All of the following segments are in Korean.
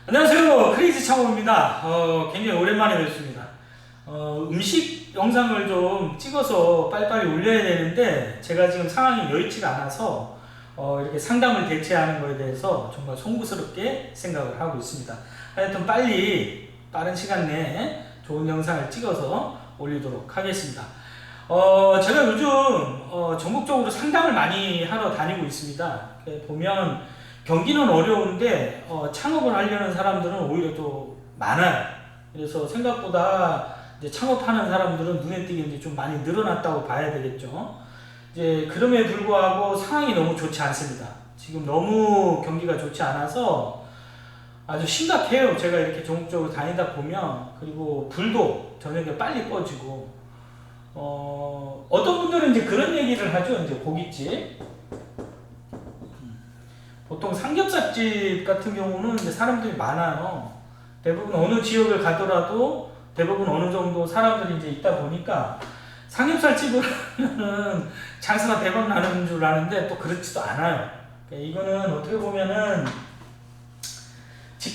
안녕하세요. 크레이지 창호입니다. 굉장히 오랜만에 뵙습니다. 음식 영상을 좀 찍어서 빨리빨리 올려야 되는데 제가 지금 상황이 여의치가 않아서 이렇게 상담을 대체하는 것에 대해서 정말 송구스럽게 생각을 하고 있습니다. 하여튼 빠른 시간 내에 좋은 영상을 찍어서 올리도록 하겠습니다. 제가 요즘 전국적으로 상담을 많이 하러 다니고 있습니다. 보면 경기는 어려운데 창업을 하려는 사람들은 오히려 또 많아요. 그래서 생각보다 이제 창업하는 사람들은 눈에 띄게 이제 좀 많이 늘어났다고 봐야 되겠죠. 이제 그럼에 불구하고 상황이 너무 좋지 않습니다. 지금 너무 경기가 좋지 않아서 아주 심각해요. 제가 이렇게 전국적으로 다니다 보면. 그리고 불도 저녁에 빨리 꺼지고 어떤 분들은 이제 그런 얘기를 하죠. 이제 고깃집. 보통 삼겹살집 같은 경우는 이제 사람들이 많아요. 대부분 어느 지역을 가더라도 대부분 어느 정도 사람들이 이제 있다 보니까 삼겹살집을 하면은 장사가 대박 나는 줄 아는데 또 그렇지도 않아요. 이거는 어떻게 보면은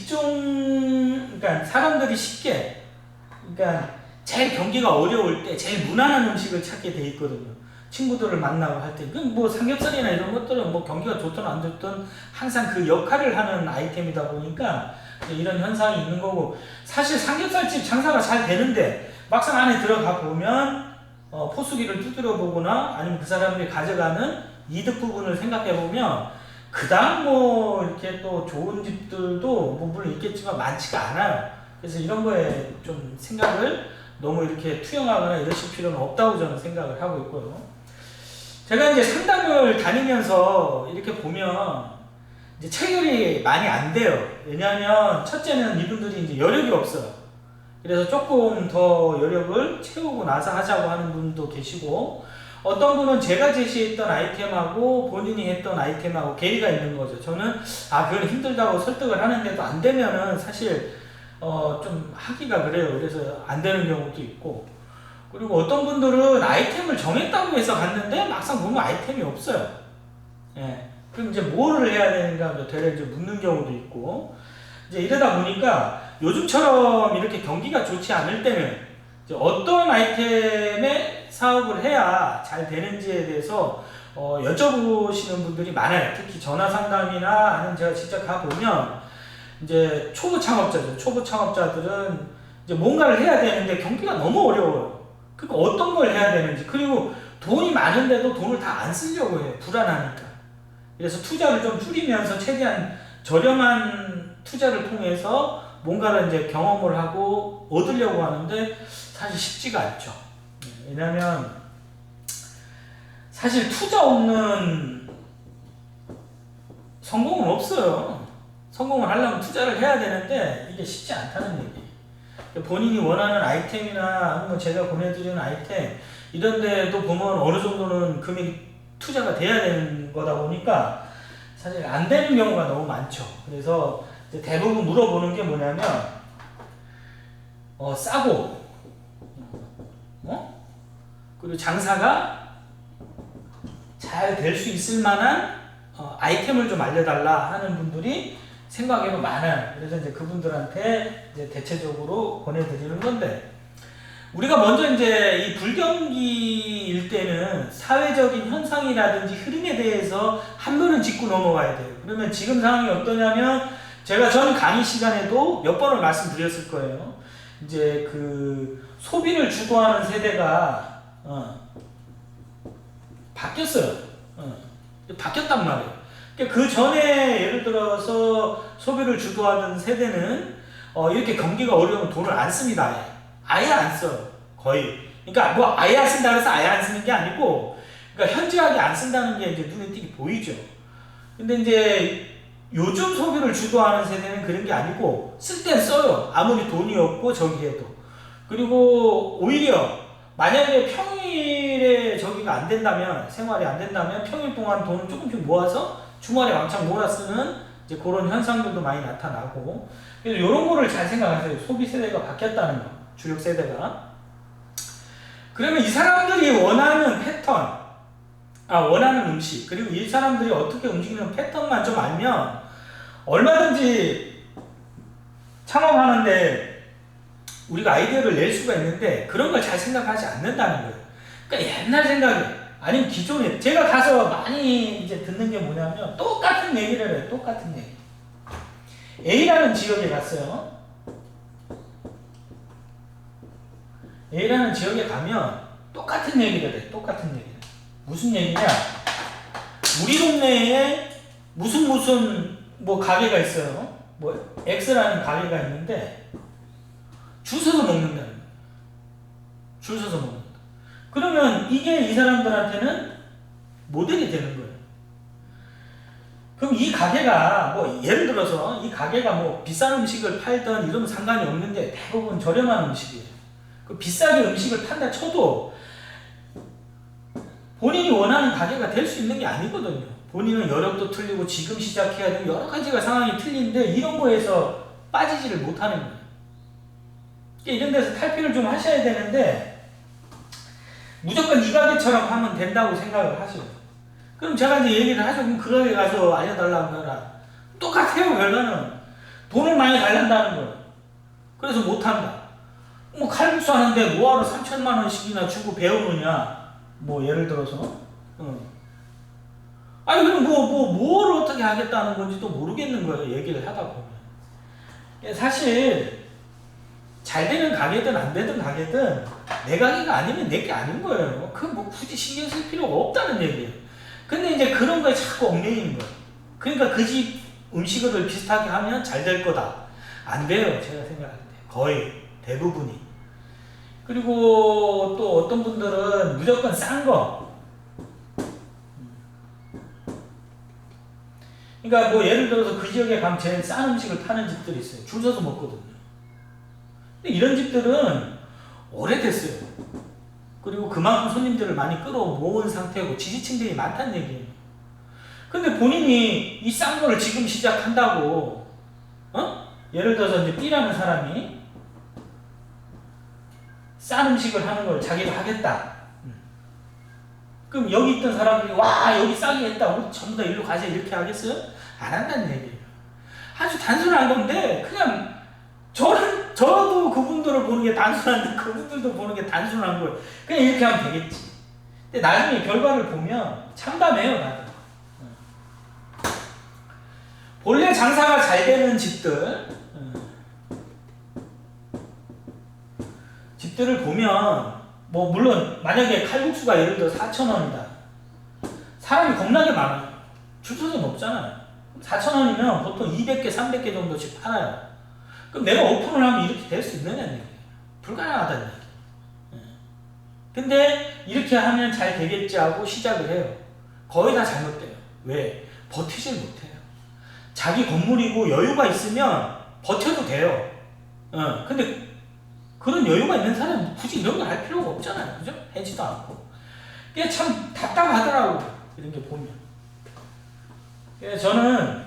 그러니까 사람들이 쉽게, 그러니까 제일 경기가 어려울 때 제일 무난한 음식을 찾게 돼 있거든요. 친구들을 만나고 할 때, 뭐 삼겹살이나 이런 것들은 뭐 경기가 좋든 안 좋든 항상 그 역할을 하는 아이템이다 보니까 이런 현상이 있는 거고, 사실 삼겹살집 장사가 잘 되는데 막상 안에 들어가 보면 포수기를 두드려 보거나 아니면 그 사람들이 가져가는 이득 부분을 생각해 보면 그다음 뭐 이렇게 또 좋은 집들도 뭐 물론 있겠지만 많지가 않아요. 그래서 이런 거에 좀 생각을 너무 이렇게 투영하거나 이러실 필요는 없다고 저는 생각을 하고 있고요. 제가 이제 상담을 다니면서 이렇게 보면 이제 체결이 많이 안 돼요. 왜냐하면 첫째는 이분들이 이제 여력이 없어요. 그래서 조금 더 여력을 채우고 나서 하자고 하는 분도 계시고, 어떤 분은 제가 제시했던 아이템하고 본인이 했던 아이템하고 괴리가 있는 거죠. 저는 그건 힘들다고 설득을 하는데도 안 되면은 사실 좀 하기가 그래요. 그래서 안 되는 경우도 있고, 그리고 어떤 분들은 아이템을 정했다고 해서 갔는데 막상 보면 아이템이 없어요. 예. 그럼 이제 뭐를 해야 되는가 되려 이제 묻는 경우도 있고, 이제 이러다 보니까 요즘처럼 이렇게 경기가 좋지 않을 때는 이제 어떤 아이템의 사업을 해야 잘 되는지에 대해서 여쭤보시는 분들이 많아요. 특히 전화 상담이나 아니면 제가 직접 가보면 이제 초보 창업자들, 초보 창업자들은 이제 뭔가를 해야 되는데 경기가 너무 어려워요. 그러니까 어떤 걸 해야 되는지, 그리고 돈이 많은데도 돈을 다 안 쓰려고 해요. 불안하니까. 그래서 투자를 좀 줄이면서 최대한 저렴한 투자를 통해서 뭔가를 이제 경험을 하고 얻으려고 하는데 사실 쉽지가 않죠. 왜냐면 사실 투자 없는 성공은 없어요. 성공을 하려면 투자를 해야 되는데 이게 쉽지 않다는 얘기. 본인이 원하는 아이템이나 아니면 제가 보내드리는 아이템 이런 데도 보면 어느 정도는 금액이 투자가 돼야 되는 거다 보니까 사실 안 되는 경우가 너무 많죠. 그래서 이제 대부분 물어보는 게 뭐냐면 싸고 그리고 장사가 잘 될 수 있을 만한 아이템을 좀 알려달라 하는 분들이 생각에도 많아요. 그래서 이제 그분들한테 이제 대체적으로 보내드리는 건데, 우리가 먼저 이제 이 불경기일 때는 사회적인 현상이라든지 흐름에 대해서 한 번은 짚고 넘어가야 돼요. 그러면 지금 상황이 어떠냐면, 제가 전 강의 시간에도 몇 번을 말씀드렸을 거예요. 이제 그 소비를 주도하는 세대가 바뀌었어요. 바뀌었단 말이에요. 그 전에 예를 들어서 소비를 주도하는 세대는 이렇게 경기가 어려우면 돈을 안 씁니다. 아예 안 써요. 거의. 그러니까 뭐 아예 안 쓴다 그래서 아예 안 쓰는 게 아니고, 그러니까 현저하게 안 쓴다는 게 이제 눈에 띄게 보이죠. 근데 이제 요즘 소비를 주도하는 세대는 그런 게 아니고 쓸 땐 써요. 아무리 돈이 없고 저기 해도. 그리고 오히려 만약에 평일에 저기가 안 된다면, 생활이 안 된다면 평일 동안 돈을 조금씩 모아서 주말에 왕창 몰아 쓰는 이제 그런 현상들도 많이 나타나고, 그래서 이런 거를 잘 생각하세요. 소비 세대가 바뀌었다는 거, 주력 세대가. 그러면 이 사람들이 원하는 패턴, 원하는 음식, 그리고 이 사람들이 어떻게 움직이는 패턴만 좀 알면 얼마든지 창업하는데 우리가 아이디어를 낼 수가 있는데 그런 걸 잘 생각하지 않는다는 거예요. 그러니까 옛날 생각이 아니면 기존에 제가 가서 많이 이제 듣는 게 뭐냐면 똑같은 얘기를 해요. 똑같은 얘기. A라는 지역에 갔어요. A라는 지역에 가면 똑같은 얘기를 해. 똑같은 얘기를. 무슨 얘기냐? 우리 동네에 무슨 뭐 가게가 있어요. 뭐 X라는 가게가 있는데 줄 서서 먹는다는 거예요. 줄 서서 먹는다. 그러면 이게 이 사람들한테는 모델이 되는 거예요. 그럼 이 가게가 뭐 예를 들어서 이 가게가 뭐 비싼 음식을 팔던 이러면 상관이 없는데 대부분 저렴한 음식이에요. 그 비싸게 음식을 판다 쳐도 본인이 원하는 가게가 될 수 있는 게 아니거든요. 본인은 여력도 틀리고 지금 시작해야 되고 여러 가지가 상황이 틀린데 이런 거에서 빠지지를 못하는 거예요. 이런 데서 탈피를 좀 하셔야 되는데 무조건 이 가게처럼 하면 된다고 생각을 하셔요. 그럼 제가 이제 얘기를 하죠. 그럼 그 가게 가서 알려달라고 해라. 똑같아요. 결과는 돈을 많이 달란다는 거예요. 그래서 못한다. 뭐 칼국수 하는데 뭐하러 3천만 원씩이나 주고 배우느냐. 뭐 예를 들어서 아니 그럼 뭘 어떻게 하겠다는 건지도 모르겠는 거예요. 얘기를 하다 보면. 사실 잘 되는 가게든 안 되든 가게든 내 가게가 아니면 내 게 아닌 거예요. 그 뭐 굳이 신경 쓸 필요가 없다는 얘기예요. 근데 이제 그런 거에 자꾸 얽매이는 거예요. 그러니까 그 집 음식을 비슷하게 하면 잘 될 거다. 안 돼요. 제가 생각할 때. 거의 대부분이. 그리고 또 어떤 분들은 무조건 싼 거. 그러니까 뭐 예를 들어서 그 지역에 가면 제일 싼 음식을 파는 집들이 있어요. 줄 서서 먹거든요. 근데 이런 집들은 오래됐어요. 그리고 그만큼 손님들을 많이 끌어모은 상태고 지지층들이 많다는 얘기예요. 근데 본인이 이 싼 거를 지금 시작한다고, 예를 들어서 이제 B라는 사람이 싼 음식을 하는 걸 자기가 하겠다. 그럼 여기 있던 사람들이 와 여기 싸게 했다. 우리 전부 다 일로 가자 이렇게 하겠어요? 안 한다는 얘기예요. 아주 단순한 건데 그냥 저도 그분들을 보는 게 단순한데 그분들도 보는 게 단순한 거예요. 그냥 이렇게 하면 되겠지. 근데 나중에 결과를 보면 참담해요. 나도. 본래 장사가 잘 되는 집들을 보면 뭐 물론 만약에 칼국수가 예를 들어 4,000원이다. 사람이 겁나게 많아요. 줄 서서 먹잖아요. 4,000원이면 보통 200개, 300개 정도씩 팔아요. 그럼 내가 오픈을 하면 이렇게 될 수 있느냐는 얘기예요. 불가능하다는 얘기예요. 근데 이렇게 하면 잘 되겠지 하고 시작을 해요. 거의 다 잘못돼요. 왜? 버티질 못해요. 자기 건물이고 여유가 있으면 버텨도 돼요. 근데 그런 여유가 있는 사람은 굳이 이런 걸 할 필요가 없잖아요. 그죠? 해지도 않고. 그게 참 답답하더라고요. 이런 게 보면. 그래서 저는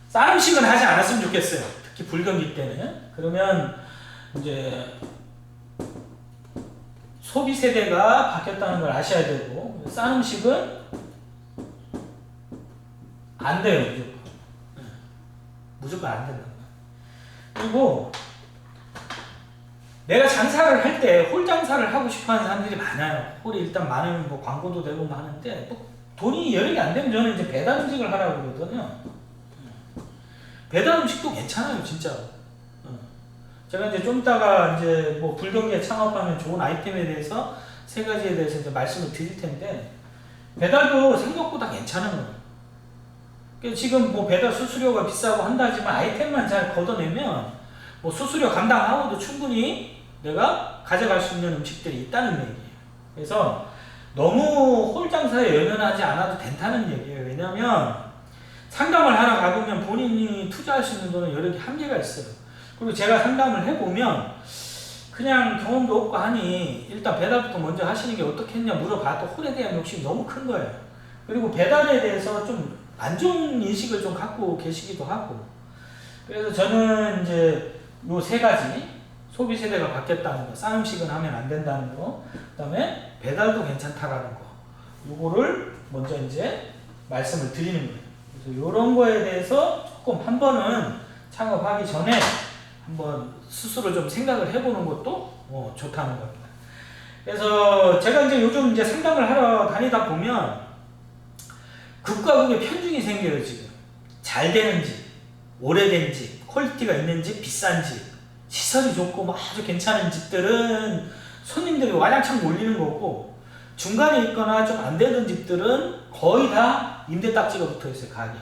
싼 음식은 하지 않았으면 좋겠어요. 특히 불경기 때는. 그러면 이제 소비 세대가 바뀌었다는 걸 아셔야 되고 싼 음식은 안 돼요. 무조건 안 된다. 그리고 내가 장사를 할 때 홀 장사를 하고 싶어하는 사람들이 많아요. 홀이 일단 많으면 뭐 광고도 되고 뭐 하는데 또 돈이 여력이 안 되면 저는 이제 배달 음식을 하라고 그러거든요. 배달 음식도 괜찮아요, 진짜로. 제가 이제 좀 이따가 이제 뭐 불경기에 창업하면 좋은 아이템에 대해서 세 가지에 대해서 이제 말씀을 드릴 텐데 배달도 생각보다 괜찮은 거예요. 지금 뭐 배달 수수료가 비싸고 한다 하지만 아이템만 잘 걷어내면 뭐 수수료 감당하고도 충분히 내가 가져갈 수 있는 음식들이 있다는 얘기예요. 그래서 너무 홀 장사에 연연하지 않아도 된다는 얘기예요. 왜냐면 상담을 하러 가보면 본인이 투자할 수 있는 돈은 여러 개 한계가 있어요. 그리고 제가 상담을 해보면 그냥 경험도 없고 하니 일단 배달부터 먼저 하시는 게 어떻겠냐 물어봐도 홀에 대한 욕심이 너무 큰 거예요. 그리고 배달에 대해서 좀 안 좋은 인식을 좀 갖고 계시기도 하고. 그래서 저는 이제 요 세 가지 소비 세대가 바뀌었다는 거, 싼 음식은 하면 안 된다는 거, 그 다음에 배달도 괜찮다라는 거, 요거를 먼저 이제 말씀을 드리는 거예요. 그래서 요런 거에 대해서 조금 한 번은 창업하기 전에 한번 스스로 좀 생각을 해보는 것도 좋다는 겁니다. 그래서 제가 이제 요즘 이제 상담을 하러 다니다 보면 극과 극의 편중이 생겨요. 지금 잘 되는 집, 오래된 집, 퀄리티가 있는 집, 비싼 집, 시설이 좋고 뭐 아주 괜찮은 집들은 손님들이 와장창 몰리는 거고, 중간에 있거나 좀 안 되는 집들은 거의 다 임대 딱지가 붙어 있어요. 가게.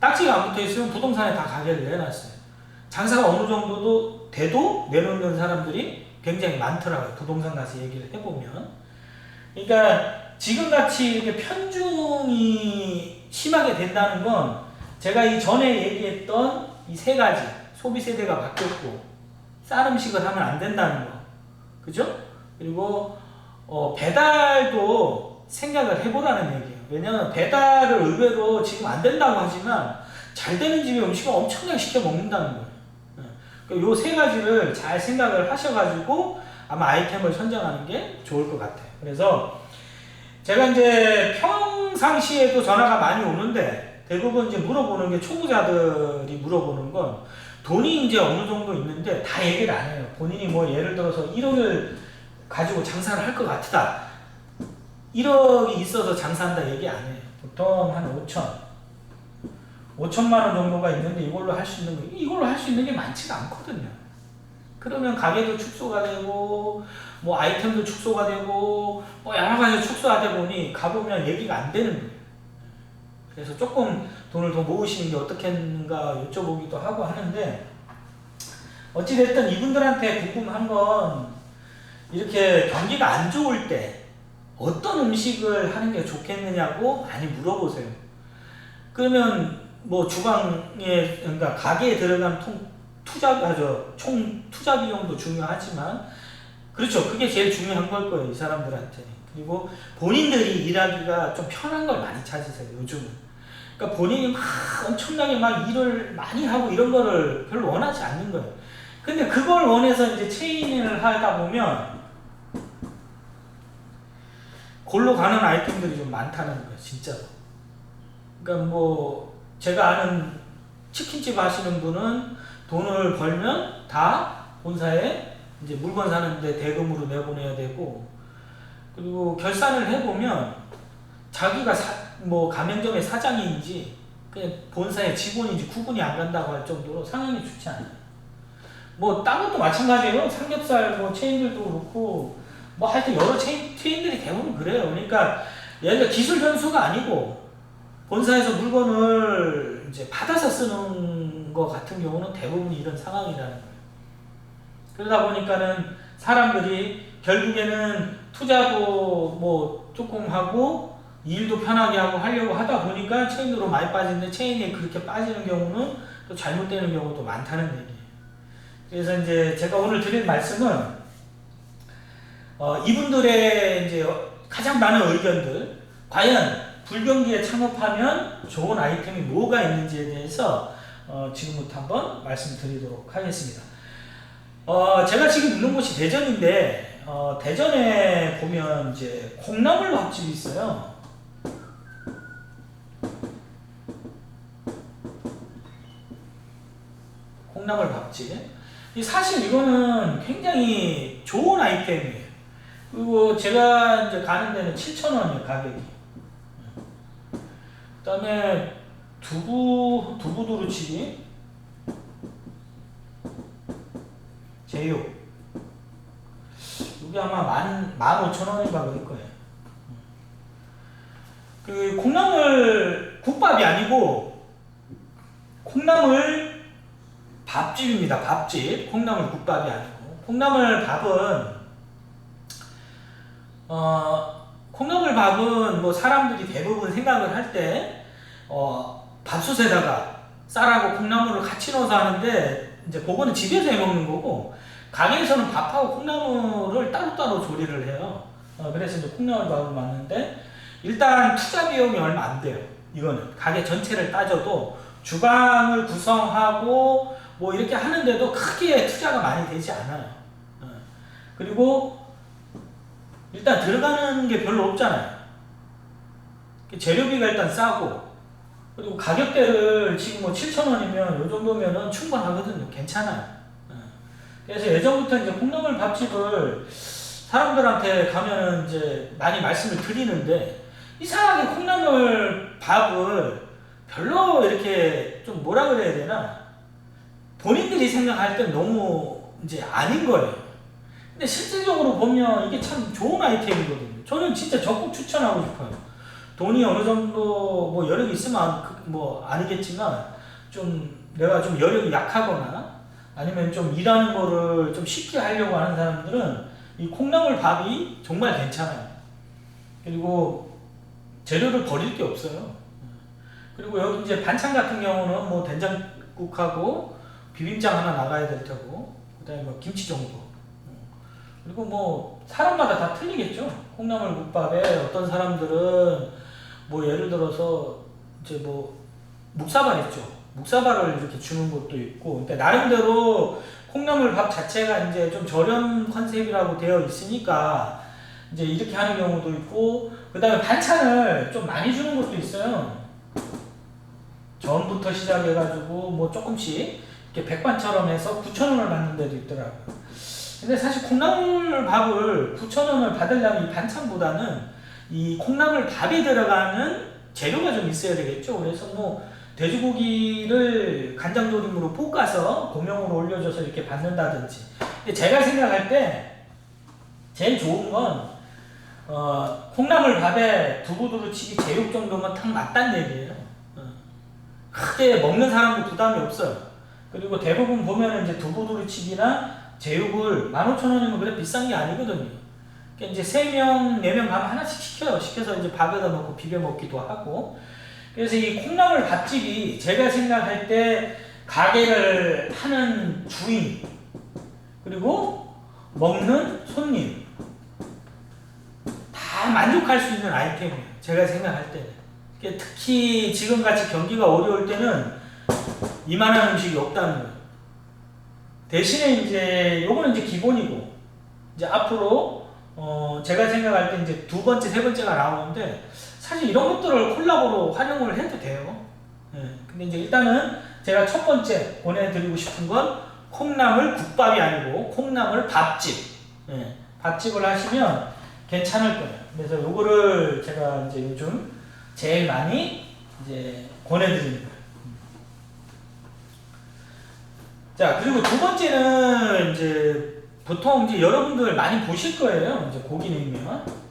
딱지가 안 붙어 있으면 부동산에 다 가게를 내놨어요. 장사가 어느 정도 돼도 내놓는 사람들이 굉장히 많더라고요. 부동산 가서 얘기를 해보면. 그러니까 지금같이 이렇게 편중이 심하게 된다는 건 제가 이 전에 얘기했던 이 세 가지, 소비 세대가 바뀌었고 싼 음식을 하면 안 된다는 거, 그죠? 그리고 배달도 생각을 해보라는 얘기예요. 왜냐하면 배달을 의외로 지금 안 된다고 하지만 잘 되는 집에 음식을 엄청나게 시켜 먹는다는 거예요. 요 세 가지를 잘 생각을 하셔가지고 아마 아이템을 선정하는 게 좋을 것 같아요. 그래서 제가 이제 평상시에도 전화가 많이 오는데 대부분 이제 물어보는 게, 초보자들이 물어보는 건 돈이 이제 어느 정도 있는데 다 얘기를 안 해요. 본인이 뭐 예를 들어서 1억을 가지고 장사를 할 것 같다, 1억이 있어서 장사한다 얘기 안 해요. 보통 한 5천만 원 정도가 있는데 이걸로 할 수 있는 게 많지가 않거든요. 그러면 가게도 축소가 되고 뭐 아이템도 축소가 되고 뭐 여러 가지 축소가 되다 보니 가보면 얘기가 안 되는 거예요. 그래서 조금 돈을 더 모으시는 게 어떻겠는가 여쭤보기도 하고 하는데, 어찌됐든 이분들한테 궁금한 건 이렇게 경기가 안 좋을 때 어떤 음식을 하는 게 좋겠느냐고 많이 물어보세요. 그러면 뭐 주방에, 그러니까 가게에 들어간 총 투자 비용도 중요하지만, 그렇죠, 그게 제일 중요한 걸 거예요, 이 사람들한테는. 그리고 본인들이 일하기가 좀 편한 걸 많이 찾으세요, 요즘은. 그러니까 본인이 막 엄청나게 막 일을 많이 하고 이런 거를 별로 원하지 않는 거예요. 근데 그걸 원해서 이제 체인을 하다 보면 골로 가는 아이템들이 좀 많다는 거예요, 진짜로. 그러니까 뭐 제가 아는 치킨집 하시는 분은 돈을 벌면 다 본사에 이제 물건 사는데 대금으로 내보내야 되고, 그리고 결산을 해보면 자기가 뭐 가맹점의 사장인지 그냥 본사의 직원인지 구분이 안 간다고 할 정도로 상황이 좋지 않아요. 뭐 딴 것도 마찬가지예요. 삼겹살 뭐 체인들도 그렇고 뭐 하여튼 여러 체인들이 대부분 그래요. 그러니까 얘가 기술 전수가 아니고 본사에서 물건을 이제 받아서 쓰는 것 같은 경우는 대부분 이런 상황이라는 거예요. 그러다 보니까는 사람들이 결국에는 투자도 뭐 조금 하고 일도 편하게 하고 하려고 하다 보니까 체인으로 많이 빠지는데, 체인에 그렇게 빠지는 경우는 또 잘못되는 경우도 많다는 얘기예요. 그래서 이제 제가 오늘 드릴 말씀은 이분들의 이제 가장 많은 의견들, 과연 불경기에 창업하면 좋은 아이템이 뭐가 있는지에 대해서 지금부터 한번 말씀드리도록 하겠습니다. 제가 지금 있는 곳이 대전인데, 대전에 보면 이제 콩나물 밥집이 있어요. 콩나물 밥집. 사실 이거는 굉장히 좋은 아이템이에요. 그리고 제가 이제 가는 데는 7,000원이에요, 가격이. 그 다음에 두부 두루치기, 제육. 이게 아마 15,000원인가 그럴 거예요. 그 콩나물 국밥이 아니고 콩나물 밥집입니다. 밥집. 콩나물 국밥이 아니고. 콩나물 밥은 뭐 사람들이 대부분 생각을 할 때 밥솥에다가 쌀하고 콩나물을 같이 넣어서 하는데, 이제 그거는 집에서 해 먹는 거고, 가게에서는 밥하고 콩나물을 따로따로 조리를 해요. 그래서 이제 콩나물 밥을 만드는데, 일단 투자 비용이 얼마 안 돼요. 이거는 가게 전체를 따져도 주방을 구성하고 뭐 이렇게 하는데도 크게 투자가 많이 되지 않아요. 그리고 일단 들어가는 게 별로 없잖아요. 재료비가 일단 싸고, 그리고 가격대를 지금 뭐 7,000원이면 요 정도면은 충분하거든요. 괜찮아요. 그래서 예전부터 이제 콩나물 밥집을 사람들한테 가면은 이제 많이 말씀을 드리는데, 이상하게 콩나물 밥을 별로 이렇게 좀 뭐라 그래야 되나, 본인들이 생각할 땐 너무 이제 아닌 거예요. 근데 실질적으로 보면 이게 참 좋은 아이템이거든요. 저는 진짜 적극 추천하고 싶어요. 돈이 어느 정도 뭐 여력이 있으면 뭐 아니겠지만, 좀 내가 좀 여력이 약하거나 아니면 좀 일하는 거를 좀 쉽게 하려고 하는 사람들은 이 콩나물 밥이 정말 괜찮아요. 그리고 재료를 버릴 게 없어요. 그리고 여기 이제 반찬 같은 경우는 뭐 된장국하고 비빔장 하나 나가야 될 테고, 그 다음에 뭐 김치 정도. 그리고 뭐 사람마다 다 틀리겠죠. 콩나물 국밥에 어떤 사람들은 뭐 예를 들어서 이제 뭐 묵사발 있죠. 묵사발을 이렇게 주는 것도 있고, 그러니까 나름대로 콩나물 밥 자체가 이제 좀 저렴 컨셉이라고 되어 있으니까 이제 이렇게 하는 경우도 있고, 그 다음에 반찬을 좀 많이 주는 것도 있어요. 전부터 시작해가지고 뭐 조금씩 이렇게 백반처럼 해서 9,000원을 받는 데도 있더라고요. 근데 사실 콩나물 밥을 9,000원을 받으려면 이 반찬보다는 이 콩나물 밥에 들어가는 재료가 좀 있어야 되겠죠. 그래서 뭐 돼지고기를 간장조림으로 볶아서 고명으로 올려줘서 이렇게 받는다든지. 근데 제가 생각할 때 제일 좋은 건 콩나물 밥에 두부두루치기 제육 정도면 딱 맞단 얘기예요. 크게 먹는 사람도 부담이 없어요. 그리고 대부분 보면 이제 두부두루치기나 제육을 15,000원이면 그래 비싼 게 아니거든요. 그러니까 이제 3명, 4명 가면 하나씩 시켜요. 시켜서 이제 밥에다 넣고 비벼 먹기도 하고. 그래서 이 콩나물 밥집이 제가 생각할 때 가게를 하는 주인, 그리고 먹는 손님, 다 만족할 수 있는 아이템이에요. 제가 생각할 때는. 특히 지금같이 경기가 어려울 때는 이만한 음식이 없다는 거예요. 대신에 이제 요거는 이제 기본이고, 이제 앞으로 제가 생각할 때 이제 두 번째, 세 번째가 나오는데, 사실 이런 것들을 콜라보로 활용을 해도 돼요. 근데 이제 일단은 제가 첫 번째 보내드리고 싶은 건 콩나물 국밥이 아니고 콩나물 밥집. 밥집을 하시면 괜찮을 거예요. 그래서 요거를 제가 이제 요즘 제일 많이 이제 권해드리는 거예요. 자, 그리고 두 번째는 이제 보통 이제 여러분들 많이 보실 거예요. 이제 고기 냉면.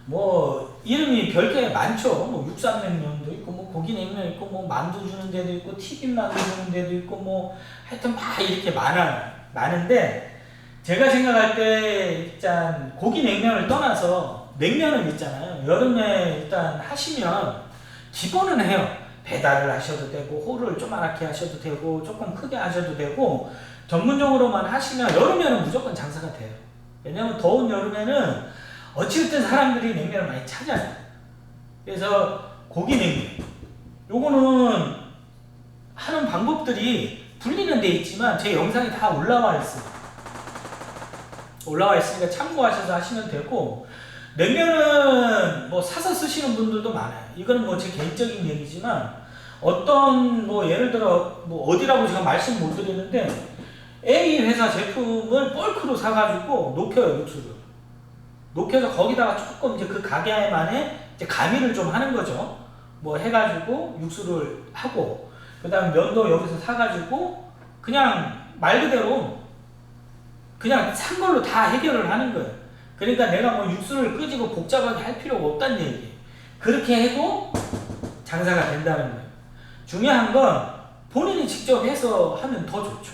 뭐 이름이 별게 많죠. 뭐 육삼냉면도 있고, 뭐 고기 냉면 있고, 뭐 만두 주는 데도 있고, 튀김 만두 주는 데도 있고, 뭐 하여튼 막 이렇게 많은데, 제가 생각할 때 일단 고기 냉면을 떠나서 냉면은 있잖아요. 여름에 일단 하시면 기본은 해요. 배달을 하셔도 되고, 홀을 조그맣게 하셔도 되고, 조금 크게 하셔도 되고, 전문적으로만 하시면 여름에는 무조건 장사가 돼요. 왜냐면 더운 여름에는 어찌됐든 사람들이 냉면을 많이 찾아요. 그래서 고기 냉면, 요거는 하는 방법들이 불리는 데 있지만 제 영상이 다 올라와 있어요. 올라와 있으니까 참고하셔서 하시면 되고, 냉면은 뭐 사서 쓰시는 분들도 많아요. 이거는 뭐 제 개인적인 얘기지만, 어떤 뭐 예를 들어 뭐 어디라고 제가 말씀 못 드리는데, A 회사 제품을 벌크로 사가지고 녹여요. 육수를 녹여서 거기다가 조금 이제 그 가게만의 이제 가미를 좀 하는 거죠. 뭐 해가지고 육수를 하고, 그 다음 면도 여기서 사가지고 그냥 말 그대로 그냥 산 걸로 다 해결을 하는 거예요. 그러니까 내가 뭐 육수를 끄지고 복잡하게 할 필요가 없다는 얘기예요. 그렇게 해도 장사가 된다는 거예요. 중요한 건 본인이 직접 해서 하면 더 좋죠.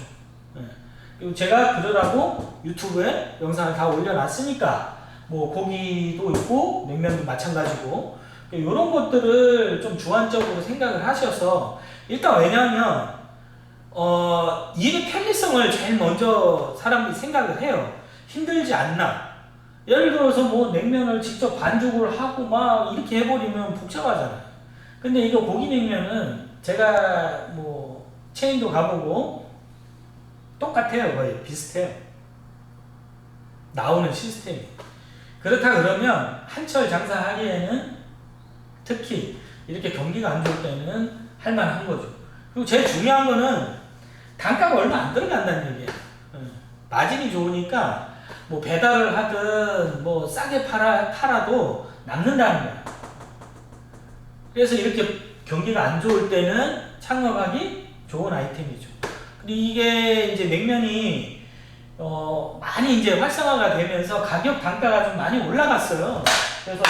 그리고 제가 그러라고 유튜브에 영상을 다 올려놨으니까, 뭐 고기도 있고 냉면도 마찬가지고, 이런 것들을 좀 주안적으로 생각을 하셔서, 일단 왜냐하면 일의 편리성을 제일 먼저 사람들이 생각을 해요. 힘들지 않나. 예를 들어서 뭐 냉면을 직접 반죽을 하고 막 이렇게 해버리면 복잡하잖아요. 근데 이거 고기 냉면은 제가 뭐 체인도 가보고 똑같아요. 거의 비슷해요. 나오는 시스템이. 그렇다 그러면 한철 장사하기에는 특히 이렇게 경기가 안 좋을 때는 할만한 거죠. 그리고 제일 중요한 거는 단가가 얼마 안 들어간다는 얘기예요. 마진이 좋으니까 뭐 배달을 하든 뭐 싸게 팔아도 남는다는 거야. 그래서 이렇게 경기가 안 좋을 때는 창업하기 좋은 아이템이죠. 근데 이게 이제 냉면이 많이 이제 활성화가 되면서 가격 단가가 좀 많이 올라갔어요. 그래서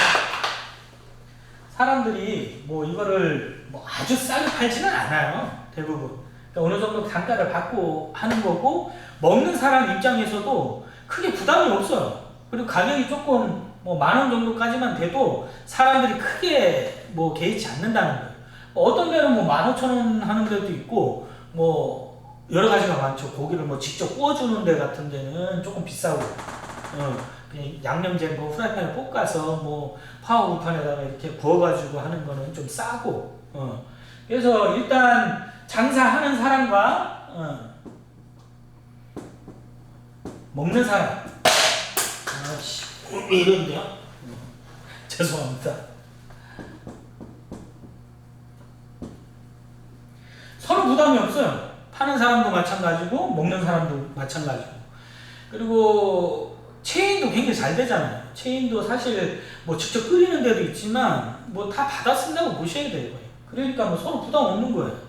사람들이 뭐 이거를 뭐 아주 싸게 팔지는 않아요. 대부분. 그러니까 어느 정도 단가를 받고 하는 거고, 먹는 사람 입장에서도 크게 부담이 없어요. 그리고 가격이 조금 뭐 10,000원 정도까지만 돼도 사람들이 크게 뭐 개의치 않는다는 거예요. 어떤 데는 뭐 15,000원 하는 데도 있고, 뭐 여러 가지가 많죠. 고기를 뭐 직접 구워주는 데 같은 데는 조금 비싸고, 그냥 양념제 뭐 프라이팬에 볶아서 뭐 파워우판에다가 이렇게 구워가지고 하는 거는 좀 싸고, 그래서 일단 장사하는 사람과 먹는 사람, 아씨 왜 이런데요? 죄송합니다. 서로 부담이 없어요. 파는 사람도 마찬가지고 먹는 사람도 마찬가지고. 그리고 체인도 굉장히 잘 되잖아요. 체인도 사실 뭐 직접 끓이는 데도 있지만 뭐 다 받아 쓴다고 보셔야 돼요. 그러니까 뭐 서로 부담 없는 거예요.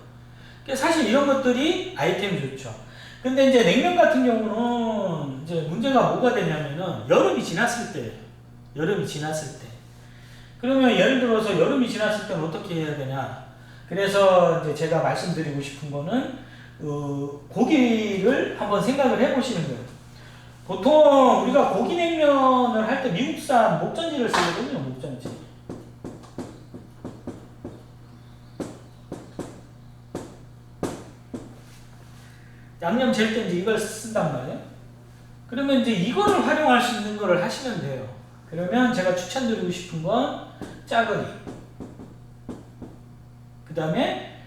사실 이런 것들이 아이템이 좋죠. 근데 이제 냉면 같은 경우는 이제 문제가 뭐가 되냐면은 여름이 지났을 때예요. 여름이 지났을 때. 그러면 예를 들어서 여름이 지났을 때는 어떻게 해야 되냐? 그래서 이제 제가 말씀드리고 싶은 거는 고기를 한번 생각을 해보시는 거예요. 보통 우리가 고기 냉면을 할 때 미국산 목전지를 쓰거든요. 목전지. 양념 젤 때 이제 이걸 쓴단 말이에요. 그러면 이제 이거를 활용할 수 있는 거를 하시면 돼요. 그러면 제가 추천드리고 싶은 건 짜글이. 그 다음에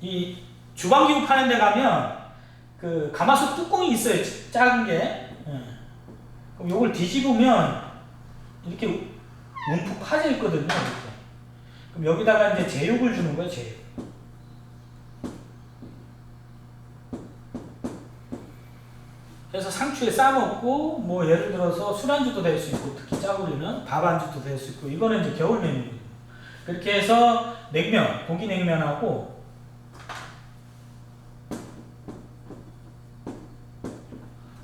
이 주방기구 파는 데 가면 그 가마솥 뚜껑이 있어요. 작은 게. 그럼 요걸 뒤집으면 이렇게 움푹 파져 있거든요. 이렇게. 그럼 여기다가 이제 제육을 주는 거예요. 제육. 그래서 상추에 싸먹고, 뭐 예를 들어서 술안주도 될 수 있고, 특히 짜구리는 밥안주도 될 수 있고, 이거는 이제 겨울 메뉴거든요. 그렇게 해서 냉면, 고기 냉면하고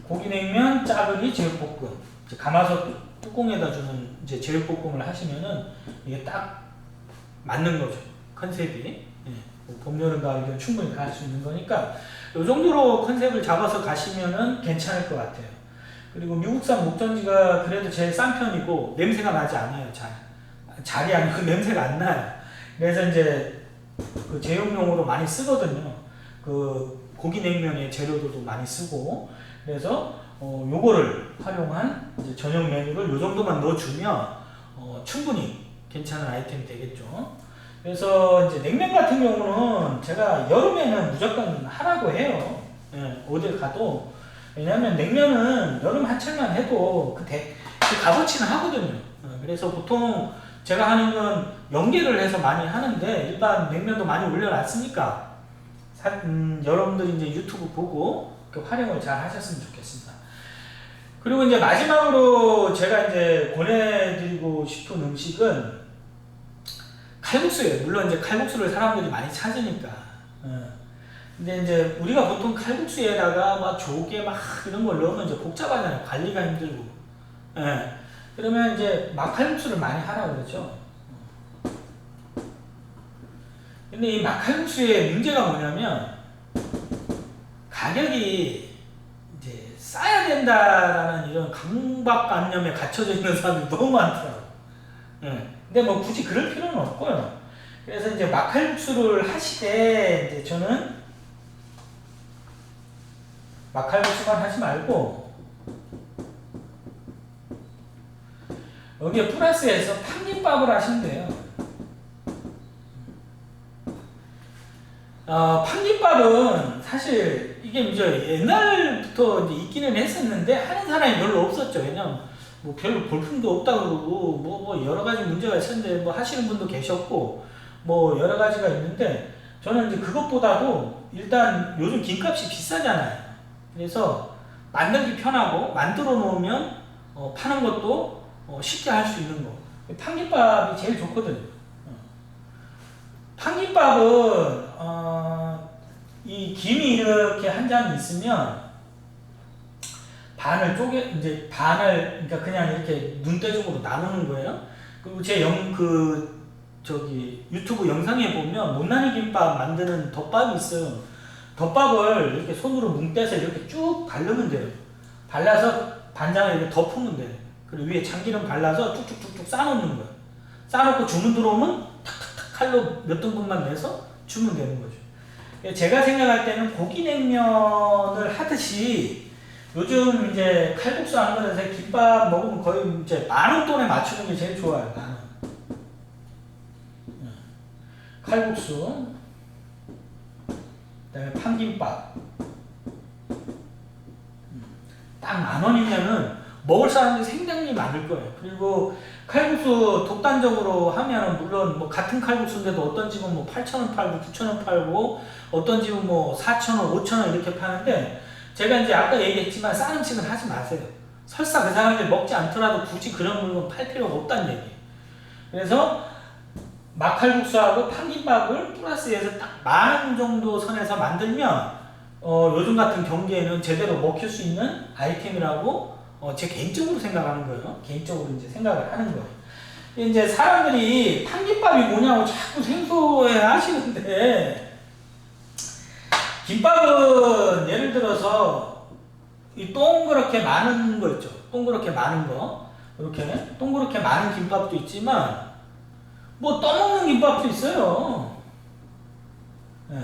고기 냉면, 짜구리, 제육볶음, 가마솥 뚜껑에다 주는 이제 제육볶음을 하시면은 이게 딱 맞는 거죠. 컨셉이. 봄, 여름, 가을 충분히 갈 수 있는 거니까 이 정도로 컨셉을 잡아서 가시면은 괜찮을 것 같아요. 그리고 미국산 목전지가 그래도 제일 싼 편이고 냄새가 나지 않아요. 잘이 아니고 냄새가 안 나요. 그래서 이제 그 제육용으로 많이 쓰거든요. 그 고기 냉면의 재료들도 많이 쓰고, 그래서 요거를 활용한 이제 저녁 메뉴를 요 정도만 넣어주면 충분히 괜찮은 아이템이 되겠죠. 그래서 이제 냉면 같은 경우는 제가 여름에는 무조건 하라고 해요. 어딜 가도. 왜냐면 냉면은 여름 한철만 해도 그 값어치는 하거든요. 그래서 보통 제가 하는 건 연계를 해서 많이 하는데, 일반 냉면도 많이 올려놨으니까 여러분들이 이제 유튜브 보고 그 활용을 잘 하셨으면 좋겠습니다. 그리고 이제 마지막으로 제가 이제 권해드리고 싶은 음식은 칼국수예요. 물론 이제 칼국수를 사람들이 많이 찾으니까. 근데 이제 우리가 보통 칼국수에다가 막 조개 막 이런 걸 넣으면 이제 복잡하잖아요. 관리가 힘들고. 그러면 이제 막칼국수를 많이 하라고 그러죠. 근데 이 막칼국수의 문제가 뭐냐면 가격이 이제 싸야 된다라는 이런 강박관념에 갇혀져 있는 사람들이 너무 많더라고요. 근데 뭐 굳이 그럴 필요는 없고요. 그래서 이제 막칼국수를 하시되 이제 저는 막칼국수만 하지 말고 여기에 플러스해서 팥김밥을 하시면 돼요. 팥김밥은 사실 이게 이제 옛날부터 이제 있기는 했었는데 하는 사람이 별로 없었죠. 왜냐면 뭐 별로 볼품도 없다 그러고 뭐 여러 가지 문제가 있었는데 뭐 하시는 분도 계셨고 뭐 여러 가지가 있는데 저는 이제 그것보다도 일단 요즘 김값이 비싸잖아요. 그래서 만들기 편하고 만들어 놓으면 파는 것도 쉽게 할 수 있는 거. 판김밥이 제일 좋거든요. 판김밥은 이 김이 이렇게 한 장 있으면 반을 이제 반을 그러니까 그냥 이렇게 눈대중으로 나누는 거예요. 그리고 제 유튜브 영상에 보면 못난이 김밥 만드는 덮밥이 있어요. 덮밥을 이렇게 손으로 뭉떼서 이렇게 쭉 바르면 돼요. 발라서 반장을 이렇게 덮으면 돼요. 그리고 위에 참기름 발라서 쭉쭉쭉쭉 싸놓는 거예요. 싸놓고 주문 들어오면 탁탁탁 칼로 몇 등분만 내서 주면 되는 거죠. 제가 생각할 때는 고기 냉면을 하듯이 요즘 이제 칼국수 한 그릇에 김밥 먹으면 거의 이제 10,000원 돈에 맞추는 게 제일 좋아요. 10,000원. 칼국수, 그다음에 판김밥. 딱 10,000원이면은 먹을 사람들이 굉장히 많을 거예요. 그리고 칼국수 독단적으로 하면은 물론 뭐 같은 칼국수인데도 어떤 집은 뭐 8,000원 팔고 9,000원 팔고 어떤 집은 뭐 4,000원, 5,000원 이렇게 파는데 제가 이제 아까 얘기했지만 싼 음식은 하지 마세요. 설사 그 사람들이 먹지 않더라도 굳이 그런 물건 팔 필요가 없다는 얘기. 그래서 막칼국수하고 판김밥을 플러스해서 딱 10,000원 정도 선에서 만들면 요즘 같은 경기에는 제대로 먹힐 수 있는 아이템이라고 제 개인적으로 생각하는 거예요. 개인적으로 이제 생각을 하는 거예요. 이제 사람들이 판김밥이 뭐냐고 자꾸 생소해 하시는데 김밥은 예를 들어서 이 동그랗게 많은 거 있죠. 동그랗게 많은 거. 이렇게 동그랗게 많은 김밥도 있지만 뭐 떠먹는 김밥도 있어요. 네.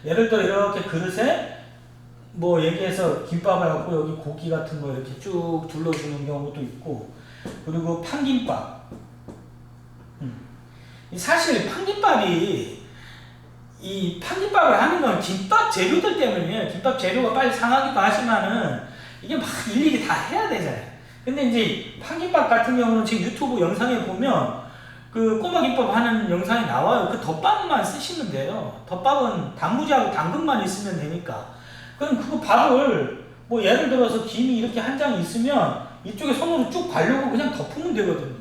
예를 들어 이렇게 그릇에 뭐 얘기해서 김밥 해갖고 여기 고기 같은 거 이렇게 쭉 둘러주는 경우도 있고 그리고 판김밥. 사실 판김밥이 이 판김밥을 하는 건 김밥 재료들 때문이에요. 김밥 재료가 빨리 상하기도 하지만은 이게 막 일일이 다 해야 되잖아요. 근데 이제 판김밥 같은 경우는 제 유튜브 영상에 보면 그 꼬마 김밥 하는 영상이 나와요. 그 덮밥만 쓰시면 돼요. 덮밥은 단무지하고 당근만 있으면 되니까. 그럼 그 밥을 뭐 예를 들어서 김이 이렇게 한 장 있으면 이쪽에 손으로 쭉 바르고 그냥 덮으면 되거든요.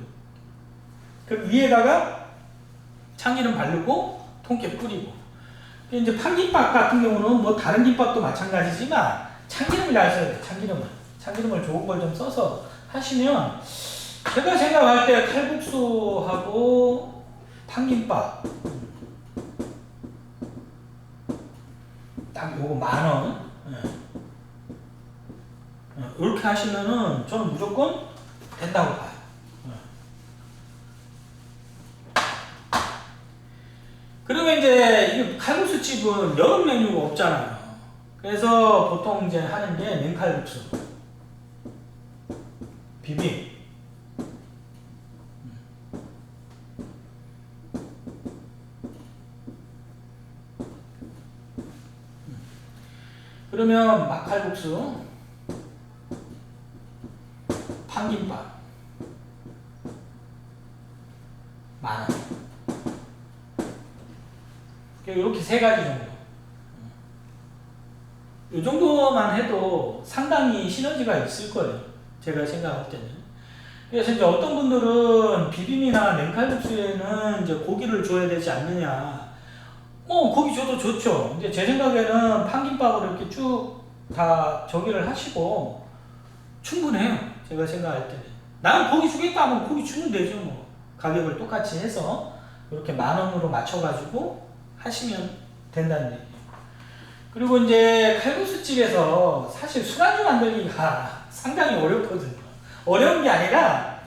그럼 위에다가 참기름 바르고 통깨 뿌리고. 이제 판김밥 같은 경우는 뭐 다른 김밥도 마찬가지지만 참기름을 잘 써야 돼요. 참기름을 좋은 걸 좀 써서 하시면 제가 생각할 때 칼국수하고 판김밥 딱 요거 10,000원 이렇게 하시면은 저는 무조건 된다고 봐요. 그리고 이제 이 칼국수 집은 여름 메뉴가 없잖아요. 그래서 보통 이제 하는 게 냉칼국수, 비빔. 그러면 막칼국수, 판김밥, 10,000원. 이렇게 3가지 정도. 이 정도만 해도 상당히 시너지가 있을 거예요. 제가 생각할 때는. 그래서 이제 어떤 분들은 비빔이나 냉칼국수에는 이제 고기를 줘야 되지 않느냐. 고기 줘도 좋죠. 근데 제 생각에는 판김밥을 이렇게 쭉 다 저기를 하시고 충분해요. 제가 생각할 때는. 나는 고기 주겠다 하면 고기 주면 되죠. 뭐. 가격을 똑같이 해서 이렇게 10,000원으로 맞춰가지고 하시면 된다는 얘기예요. 그리고 이제 칼국수집에서 사실 술안주 만들기가 상당히 어렵거든요. 어려운 게 아니라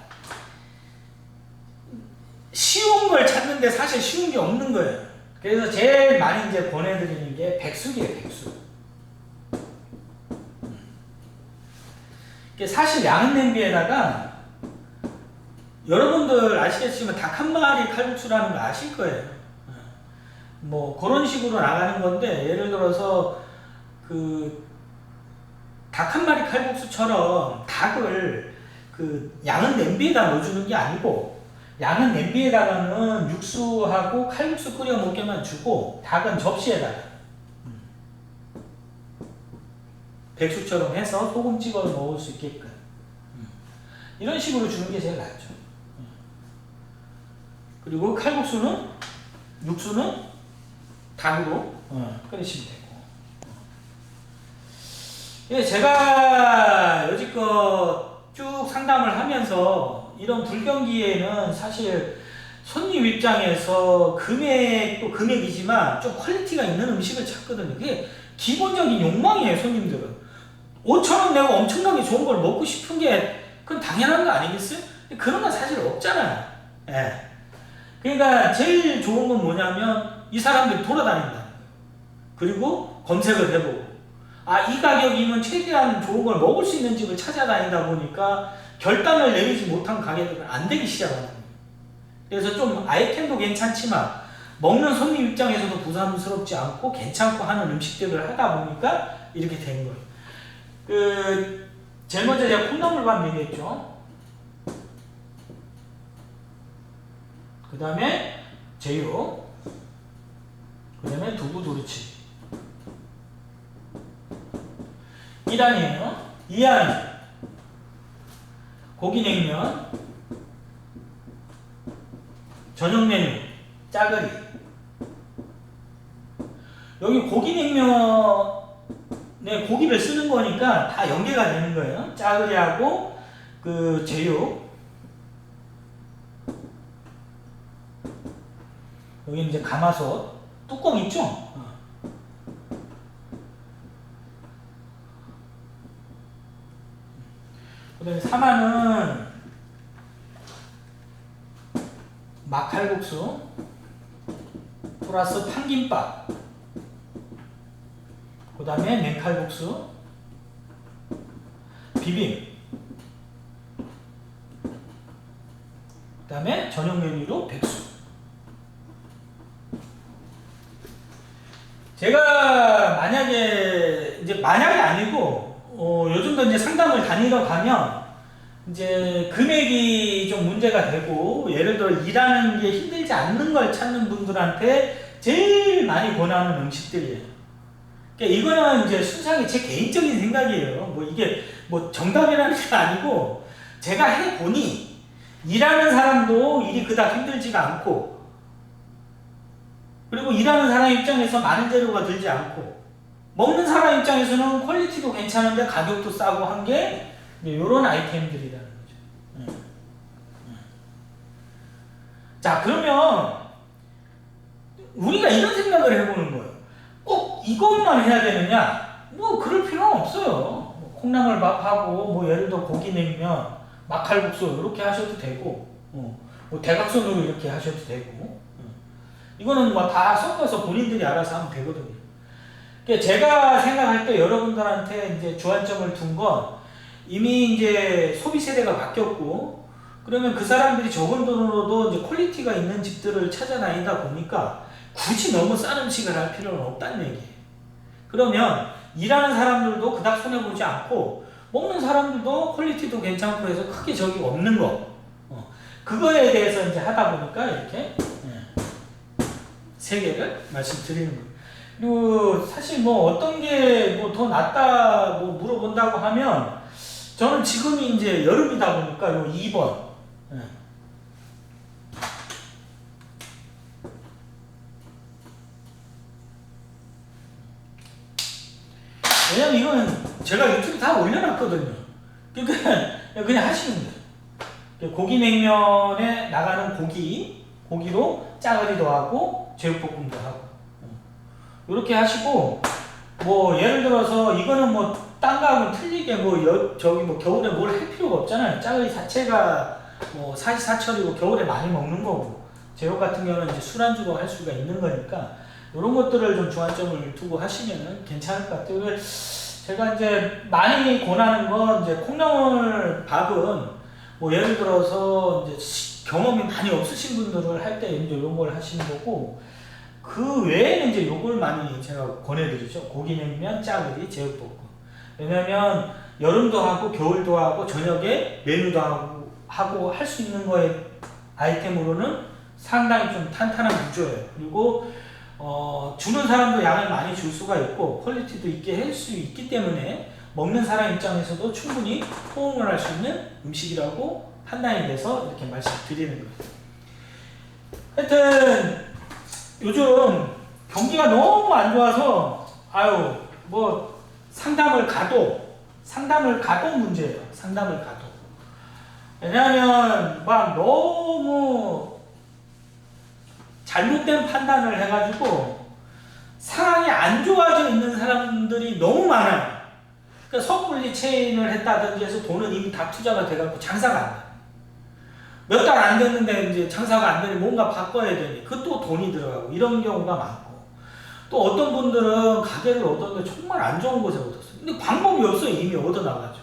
쉬운 걸 찾는데 사실 쉬운 게 없는 거예요. 그래서 제일 많이 이제 권해드리는 게 백숙이에요, 백숙. 사실 양은 냄비에다가 여러분들 아시겠지만 닭 한 마리 칼국수라는 거 아실 거예요. 뭐 그런 식으로 나가는 건데 예를 들어서 그 닭 한 마리 칼국수처럼 닭을 그 양은 냄비에다 넣어주는 게 아니고, 양은 냄비에다가는 육수하고 칼국수 끓여 먹게만 주고 닭은 접시에다가 백숙처럼 해서 소금 찍어 먹을 수 있게끔 이런 식으로 주는 게 제일 낫죠. 그리고 칼국수는 육수는 닭으로 끓이시면 되고. 예, 제가 여지껏 쭉 상담을 하면서 이런 불경기에는 사실 손님 입장에서 금액도 금액이지만 좀 퀄리티가 있는 음식을 찾거든요. 그게 기본적인 욕망이에요, 손님들은. 5,000원 내고 엄청나게 좋은 걸 먹고 싶은 게 그건 당연한 거 아니겠어요? 그런 건 사실 없잖아요. 예. 그러니까 제일 좋은 건 뭐냐면 이 사람들이 돌아다닌다는 거예요. 그리고 검색을 해보고, 아, 이 가격이면 최대한 좋은 걸 먹을 수 있는 집을 찾아다니다 보니까 결단을 내리지 못한 가게들은 안 되기 시작하는 거예요. 그래서 좀 아이템도 괜찮지만 먹는 손님 입장에서도 부담스럽지 않고 괜찮고 하는 음식들을 하다 보니까 이렇게 된 거예요. 제일 먼저 제가 콩나물밥 얘기했죠. 그 다음에 제육, 그 다음에 두부 두루치. 1안이에요. 2안 고기냉면, 저녁 메뉴 짜글이. 여기 고기냉면에 고기를 쓰는 거니까 다 연계가 되는 거예요. 짜글이하고 그 제육. 여기 이제 가마솥 뚜껑 있죠? 그 다음에 3안은 막칼국수 플러스 판김밥, 그 다음에 냉칼국수, 비빔, 그 다음에 저녁 메뉴로 백숙. 제가 만약에 아니고 요즘도 이제 상담을 다니러 가면 이제 금액이 좀 문제가 되고, 예를 들어 일하는 게 힘들지 않는 걸 찾는 분들한테 제일 많이 권하는 음식들이에요. 그러니까 이거는 이제 순수하게 제 개인적인 생각이에요. 뭐 이게 뭐 정답이라는 게 아니고, 제가 해보니 일하는 사람도 일이 그닥 힘들지가 않고, 그리고 일하는 사람 입장에서 많은 재료가 들지 않고, 먹는 사람 입장에서는 퀄리티도 괜찮은데 가격도 싸고 한 게 이런 아이템들이라는 거죠. 자, 그러면 우리가 이런 생각을 해보는 거예요. 꼭 이것만 해야 되느냐? 뭐 그럴 필요는 없어요. 뭐 콩나물밥하고 뭐 예를 들어 고기냉면, 막칼국수 이렇게 하셔도 되고, 뭐 대각선으로 이렇게 하셔도 되고, 이거는 뭐 다 섞어서 본인들이 알아서 하면 되거든요. 그러니까 제가 생각할 때 여러분들한테 이제 주안점을 둔 건, 이미 이제 소비 세대가 바뀌었고, 그러면 그 사람들이 적은 돈으로도 이제 퀄리티가 있는 집들을 찾아다니다 보니까 굳이 너무 싼 음식을 할 필요는 없다는 얘기예요. 그러면 일하는 사람들도 그닥 손해보지 않고, 먹는 사람들도 퀄리티도 괜찮고 해서 크게 적이 없는 거, 그거에 대해서 이제 하다 보니까 이렇게 세 개를 말씀드리는 거예요. 그리고 사실 뭐 어떤 게 뭐 더 낫다 뭐 물어본다고 하면, 저는 지금이 이제 여름이다 보니까 요 2번. 왜냐면 이건 제가 유튜브에 다 올려놨거든요. 그러니까 그냥 하시면 돼요. 고기냉면에 나가는 고기로 짜글이도 하고 제육볶음도 하고, 이렇게 하시고, 뭐 예를 들어서 이거는 뭐 딴 거하고는 틀리게 저기 겨울에 뭘 할 필요가 없잖아요. 짜글이 자체가 뭐 사시사철이고 겨울에 많이 먹는 거고, 제육 같은 경우는 이제 술안주로 할 수가 있는 거니까 이런 것들을 좀 주안점을 두고 하시면 괜찮을 것 같아요. 제가 이제 많이 권하는 건, 이제 콩나물 밥은 뭐 예를 들어서 이제 경험이 많이 없으신 분들을 할 때 이제 이런 걸 하시는 거고, 그 외에는 이제 요걸 많이 제가 권해드리죠. 고기냉면, 짜글이, 제육볶음. 왜냐면 여름도 하고 겨울도 하고 저녁에 메뉴도 하고 할 수 있는 거에 아이템으로는 상당히 좀 탄탄한 구조예요. 그리고 주는 사람도 양을 많이 줄 수가 있고 퀄리티도 있게 할 수 있기 때문에 먹는 사람 입장에서도 충분히 호응을 할 수 있는 음식이라고 판단이 돼서 이렇게 말씀드리는 거예요. 하여튼 요즘 경기가 너무 안 좋아서 뭐 상담을 가도 문제예요. 상담을 가도. 왜냐하면 막 너무 잘못된 판단을 해가지고 상황이 안 좋아져 있는 사람들이 너무 많아요. 그러니까 섣불리 체인을 했다든지 해서 돈은 이미 다 투자가 돼갖고 장사가 안 돼. 몇 달 안 됐는데 이제 장사가 안 되니 뭔가 바꿔야 되니 그 또 돈이 들어가고 이런 경우가 많고, 또 어떤 분들은 가게를 얻었는데 정말 안 좋은 곳에 얻었어요. 근데 방법이 없어요. 이미 얻어나가죠.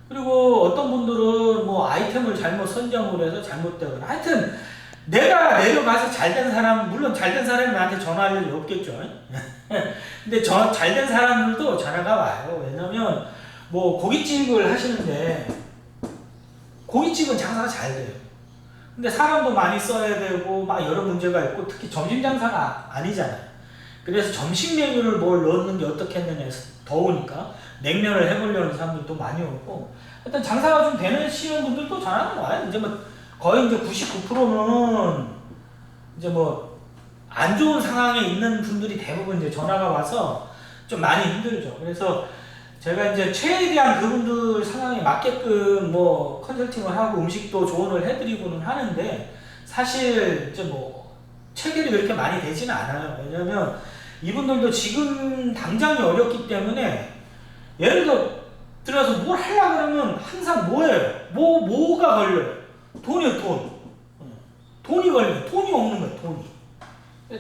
그리고 어떤 분들은 뭐 아이템을 잘못 선정을 해서 잘못되거나, 하여튼 내가 내려가서 잘된 사람, 물론 잘된 사람이 나한테 전화할 일이 없겠죠. 근데 잘된 사람들도 전화가 와요. 왜냐면 뭐 고깃집을 하시는데 고깃집은 장사가 잘 돼요. 근데 사람도 많이 써야 되고 막 여러 문제가 있고, 특히 점심 장사가 아니잖아요. 그래서 점심 메뉴를 뭘 넣는 게 어떻겠느냐 해서 더우니까 냉면을 해보려는 사람들도 많이 오고, 일단 장사가 좀 되는 쉬운 분들도 전화가 와요. 이제 뭐 거의 이제 99%는 이제 뭐 안 좋은 상황에 있는 분들이 대부분 이제 전화가 와서 좀 많이 힘들죠. 그래서 제가 이제 최대한 그분들 상황에 맞게끔 뭐 컨설팅을 하고 음식도 조언을 해드리고는 하는데, 사실 이제 뭐 체결이 그렇게 많이 되지는 않아요. 왜냐면 이분들도 지금 당장이 어렵기 때문에, 예를 들어서 뭘 하려고 그러면 항상 뭐예요? 뭐가 걸려요? 돈이요, 돈. 돈이 걸려요. 돈이 없는 거예요, 돈이.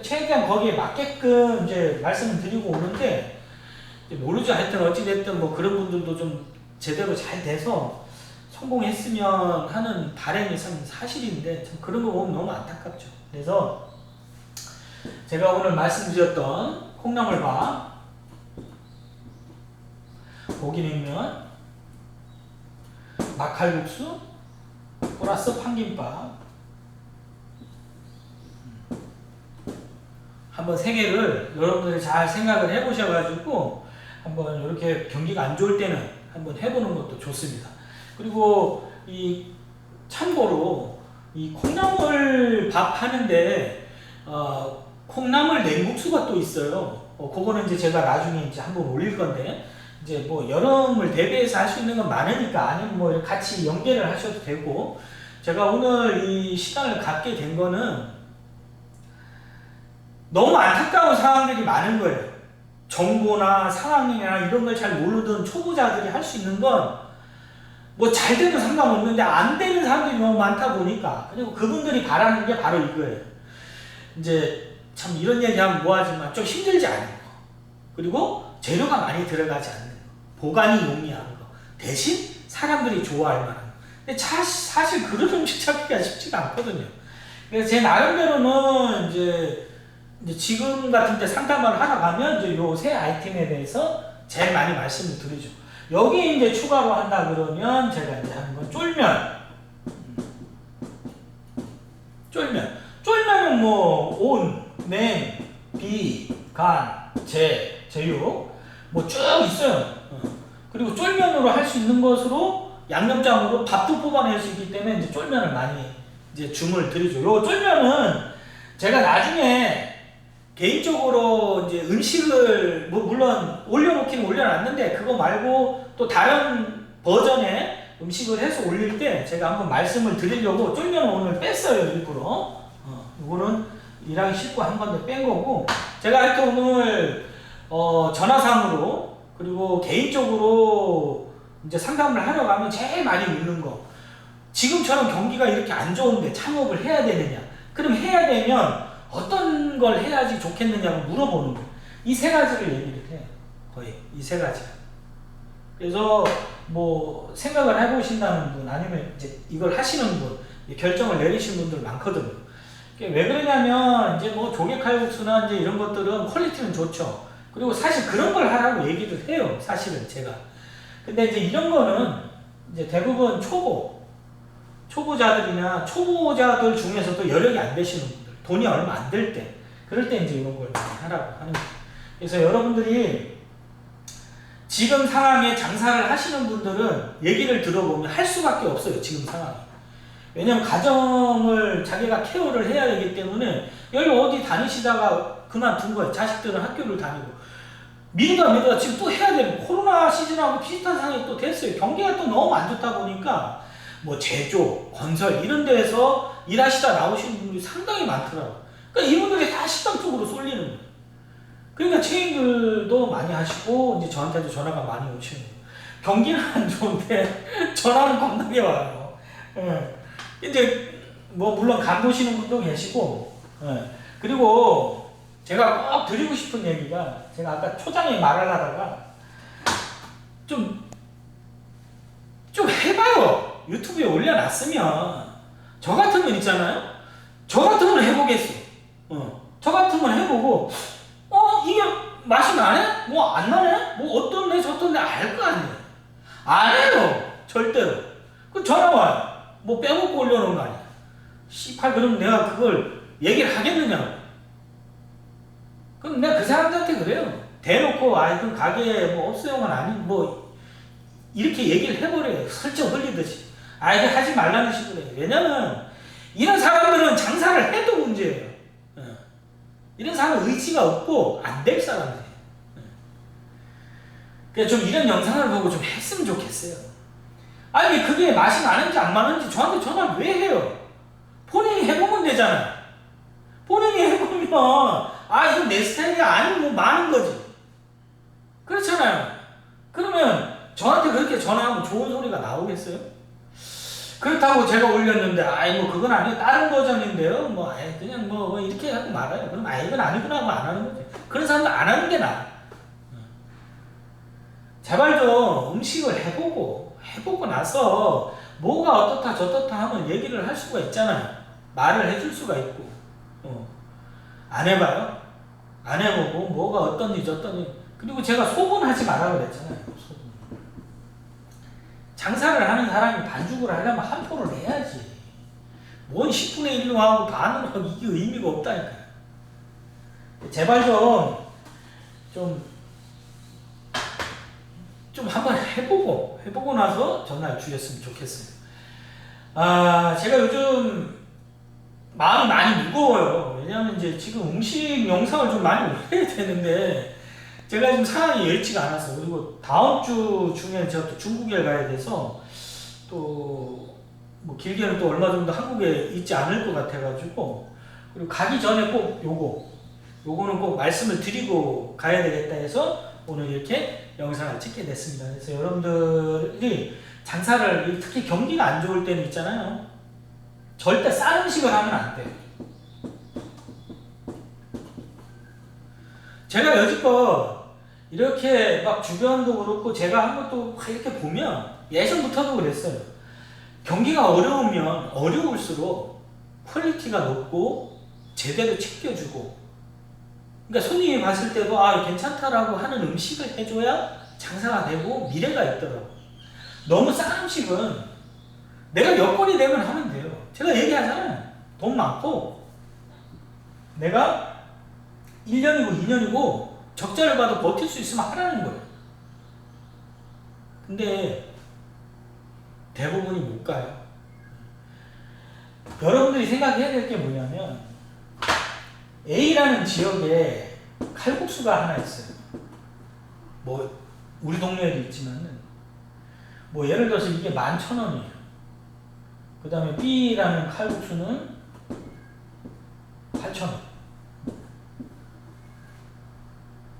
최대한 거기에 맞게끔 이제 말씀을 드리고 오는데, 모르죠. 하여튼 어찌됐든 뭐 그런 분들도 좀 제대로 잘 돼서 성공했으면 하는 바람이 참 사실인데, 참 그런 거 보면 너무 안타깝죠. 그래서 제가 오늘 말씀드렸던 콩나물밥, 고기냉면, 막칼국수 플러스 판김밥 한번 세 개를 여러분들이 잘 생각을 해보셔가지고 한번 이렇게 경기가 안 좋을 때는 한번 해보는 것도 좋습니다. 그리고 참고로 이 콩나물 밥 하는데 콩나물 냉국수가 또 있어요. 그거는 이제 제가 나중에 이제 한번 올릴 건데, 이제 뭐 여름을 대비해서 할 수 있는 건 많으니까 아니면 뭐 같이 연계를 하셔도 되고, 제가 오늘 이 시간을 갖게 된 거는 너무 안타까운 상황들이 많은 거예요. 정보나 상황이나 이런 걸 잘 모르던 초보자들이 할 수 있는 건 뭐 잘 되면 상관없는데 안 되는 사람들이 너무 많다 보니까, 그리고 그분들이 바라는 게 바로 이거예요. 이제 참 이런 얘기하면 뭐하지만 좀 힘들지 않은 거, 그리고 재료가 많이 들어가지 않는 거, 보관이 용이한 거, 대신 사람들이 좋아할 만한 거. 근데 사실 그런 음식 찾기가 쉽지가 않거든요. 그래서 제 나름대로는 이제 지금 같은 때 상담을 하러 가면 이제 요 세 아이템에 대해서 제일 많이 말씀을 드리죠. 여기 이제 추가로 한다 그러면 제가 이제 하는 건 쫄면은 뭐 온, 냉, 비, 간, 제육 뭐 쭉 있어요. 그리고 쫄면으로 할 수 있는 것으로 양념장으로 밥도 뽑아낼 수 있기 때문에 이제 쫄면을 많이 이제 주문을 드리죠. 요 쫄면은 제가 나중에 개인적으로 이제 음식을 물론 올려놓기는 올려놨는데, 그거 말고 또 다른 버전의 음식을 해서 올릴 때 제가 한번 말씀을 드리려고 쫄면을 오늘 뺐어요, 일부러. 이거는 일하기 싫고 한 건데 뺀 거고, 제가 하여튼 오늘 전화상으로 그리고 개인적으로 이제 상담을 하러 가면 제일 많이 묻는 거, 지금처럼 경기가 이렇게 안 좋은데 창업을 해야 되느냐, 그럼 해야 되면 어떤 걸 해야지 좋겠느냐고 물어보는 거예요. 이 세 가지를 얘기를 해요. 거의 이 세 가지. 그래서 뭐 생각을 해보신다는 분, 아니면 이제 이걸 하시는 분, 결정을 내리신 분들 많거든요. 왜 그러냐면 이제 뭐 조개 칼국수나 이제 이런 것들은 퀄리티는 좋죠. 그리고 사실 그런 걸 하라고 얘기를 해요. 사실은 제가. 근데 이제 이런 거는 이제 대부분 초보자들이나 초보자들 중에서도 여력이 안 되시는 분들, 돈이 얼마 안 될 때, 그럴 때 이제 이런 걸 하라고 하는 거예요. 그래서 여러분들이 지금 상황에 장사를 하시는 분들은 얘기를 들어보면 할 수밖에 없어요. 지금 상황이. 왜냐면 가정을 자기가 케어를 해야 되기 때문에 여기 어디 다니시다가 그만둔 거예요. 자식들은 학교를 다니고. 미루다 지금 또 해야 되고 코로나 시즌하고 비슷한 상황이 또 됐어요. 경기가 또 너무 안 좋다 보니까 뭐 제조, 건설 이런 데에서 일하시다 나오시는 분들이 상당히 많더라고요. 그러니까 이분들이 다 식당 쪽으로 쏠리는 거예요. 그러니까 체인들도 많이 하시고 이제 저한테도 전화가 많이 오시는 거예요. 경기는 안 좋은데 전화는 겁나게 와요. 예. 이제 뭐 물론 간보시는 분도 계시고, 예. 그리고 제가 꼭 드리고 싶은 얘기가, 제가 아까 초장에 말을 하다가 좀 해봐요. 유튜브에 올려놨으면. 저 같으면 있잖아요. 저 같으면 해보겠어. 저 같으면 해보고, 이게 맛이 나네? 뭐 안 나네? 뭐 어떻네 저떻네 알 거 아니에요. 안 해요. 절대로. 그 전화 와요. 뭐 빼먹고 올려놓은 거 아니야. 씨발, 그럼 내가 그걸 얘기를 하겠느냐고. 그럼 내가 그 사람들한테 그래요. 대놓고, 그럼 가게에 뭐 없어요는 아닌, 뭐, 이렇게 얘기를 해버려요. 슬쩍 흘리듯이. 이게 하지 말라는 식으로 해요. 왜냐면, 이런 사람들은 장사를 해도 문제예요. 이런 사람은 의지가 없고, 안 될 사람들이에요. 그래서 좀 이런 영상을 보고 좀 했으면 좋겠어요. 그게 맛이 나는지 안 나는지 저한테 전화를 왜 해요? 본인이 해보면 되잖아요. 본인이 해보면, 이건 내 스타일이 아니면 뭐 많은 거지. 그렇잖아요. 그러면 저한테 그렇게 전화하면 좋은 소리가 나오겠어요? 그렇다고 제가 올렸는데, 뭐 그건 아니에요. 다른 버전인데요. 뭐, 그냥 뭐 이렇게 하고 말아요. 그럼, 이건 아니구나 하고 안 하는 거지. 그런 사람도 안 하는 게 나아. 제발 좀 음식을 해보고 나서 뭐가 어떻다 저떻다 하면 얘기를 할 수가 있잖아요. 말을 해줄 수가 있고. 안 해봐요? 안 해보고 뭐가 어떤지 저떤지. 그리고 제가 소문하지 말라고 그랬잖아요. 소문. 장사를 하는 사람이 반죽을 하려면 한 포를 해야지. 뭔 10분의 1로 하고 반으로 하고 이게 의미가 없다니까요. 제발 좀 한번 해보고 나서 전화를 주셨으면 좋겠어요. 제가 요즘 마음이 많이 무거워요. 왜냐하면 이제 지금 음식 영상을 좀 많이 올려야 되는데, 제가 지금 상황이 여의치가 않아서, 그리고 다음 주 중에 제가 또 중국에 가야 돼서, 또 뭐 길게는 또 얼마 정도 한국에 있지 않을 것 같아가지고, 그리고 가기 전에 꼭 요거는 꼭 말씀을 드리고 가야 되겠다 해서 오늘 이렇게 영상을 찍게 됐습니다. 그래서 여러분들이 장사를, 특히 경기가 안 좋을 때는 있잖아요. 절대 싼 음식을 하면 안 돼요. 제가 여지껏 이렇게 막 주변도 그렇고 제가 한 것도 이렇게 보면 예전부터도 그랬어요. 경기가 어려우면 어려울수록 퀄리티가 높고 제대로 챙겨주고, 그러니까 손님이 봤을 때도 괜찮다라고 하는 음식을 해줘야 장사가 되고 미래가 있더라고. 너무 싼 음식은 내가 여건이 되면 하면 돼요. 제가 얘기하잖아요. 돈 많고 내가 1년이고 2년이고 적자를 봐도 버틸 수 있으면 하라는 거예요. 근데 대부분이 못 가요. 여러분들이 생각해야 될 게 뭐냐면, A라는 지역에 칼국수가 하나 있어요. 뭐 우리 동네에도 있지만은, 뭐 예를 들어서 이게 11,000원이에요. 그 다음에 B라는 칼국수는 8,000원.